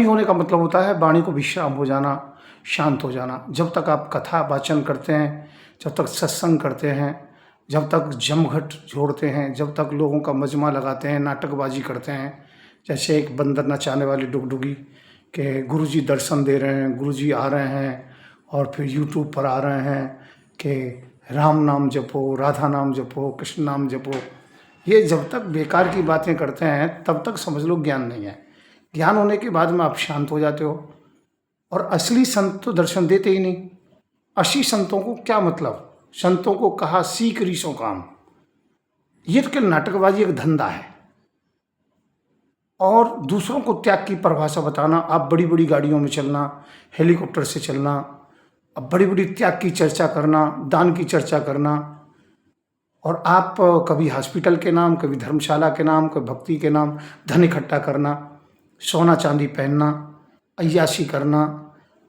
वाणी होने का मतलब होता है वाणी को विश्राम हो जाना, शांत हो जाना। जब तक आप कथा वाचन करते हैं, जब तक सत्संग करते हैं, जब तक जमघट जोड़ते हैं, जब तक लोगों का मजमा लगाते हैं, नाटकबाजी करते हैं, जैसे एक बंदर नचाने वाली डुगडुगी कि गुरुजी दर्शन दे रहे हैं, गुरुजी आ रहे हैं और फिर यूट्यूब पर आ रहे हैं कि राम नाम जपो, राधा नाम जपो, कृष्ण नाम जपो। ये जब तक बेकार की बातें करते हैं तब तक समझ लो ज्ञान नहीं है। ज्ञान होने के बाद में आप शांत हो जाते हो। और असली संत तो दर्शन देते ही नहीं। असली संतों को क्या मतलब? संतों को कहा सीख रीसों काम। ये तो केवल नाटकबाजी एक धंधा है। और दूसरों को त्याग की परिभाषा बताना, आप बड़ी बड़ी गाड़ियों में चलना, हेलीकॉप्टर से चलना, अब बड़ी बड़ी त्याग की चर्चा करना, दान की चर्चा करना, और आप कभी हॉस्पिटल के नाम, कभी धर्मशाला के नाम, कभी भक्ति के नाम धन इकट्ठा करना, सोना चांदी पहनना, अय्याशी करना,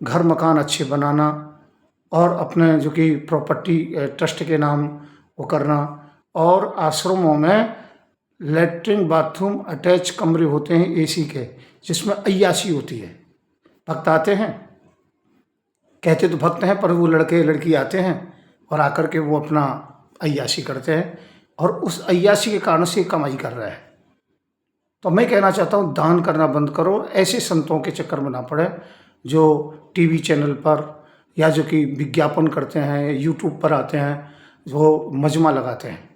घर मकान अच्छे बनाना, और अपने जो कि प्रॉपर्टी ट्रस्ट के नाम वो करना। और आश्रमों में लेटरिन बाथरूम अटैच कमरे होते हैं एसी के, जिसमें अय्याशी होती है। भक्त आते हैं, कहते तो भक्त हैं, पर वो लड़के लड़की आते हैं और आकर के वो अपना अय्याशी करते हैं, और उस अय्याशी के कारण से कमाई कर रहा है। तो मैं कहना चाहता हूँ दान करना बंद करो, ऐसे संतों के चक्कर में ना पड़े जो टीवी चैनल पर या जो कि विज्ञापन करते हैं, यूट्यूब पर आते हैं, जो मजमा लगाते हैं।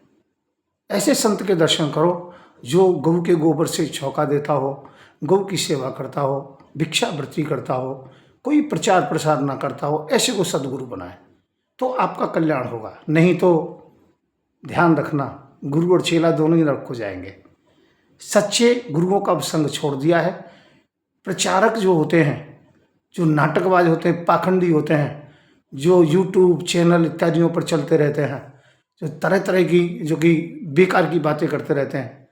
ऐसे संत के दर्शन करो जो गऊ के गोबर से छौंका देता हो, गऊ की सेवा करता हो, भिक्षावृत्ति करता हो, कोई प्रचार प्रसार ना करता हो। ऐसे को सदगुरु बनाए तो आपका कल्याण होगा। नहीं तो ध्यान रखना, गुरु और चेला दोनों ही नरक को जाएंगे। सच्चे गुरुओं का संग छोड़ दिया है। प्रचारक जो होते हैं, जो नाटकबाज होते हैं, पाखंडी होते हैं, जो यूट्यूब चैनल इत्यादियों पर चलते रहते हैं, जो तरह तरह की जो कि बेकार की बातें करते रहते हैं,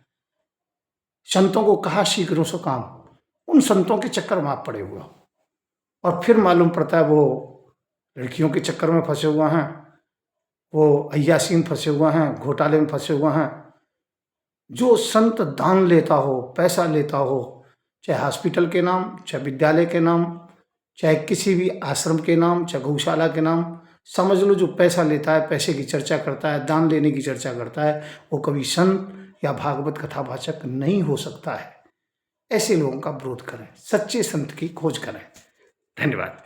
संतों को कहा शीघ्र सो काम, उन संतों के चक्कर में आप पड़े हुए हो। और फिर मालूम पड़ता है वो लड़कियों के चक्कर में फंसे हुए हैं, वो अय्याशी में फंसे हुए हैं, घोटाले में फंसे हुए हैं। जो संत दान लेता हो, पैसा लेता हो, चाहे हॉस्पिटल के नाम, चाहे विद्यालय के नाम, चाहे किसी भी आश्रम के नाम, चाहे गौशाला के नाम, समझ लो जो पैसा लेता है, पैसे की चर्चा करता है, दान लेने की चर्चा करता है, वो कभी संत या भागवत कथावाचक नहीं हो सकता है। ऐसे लोगों का विरोध करें, सच्चे संत की खोज करें। धन्यवाद।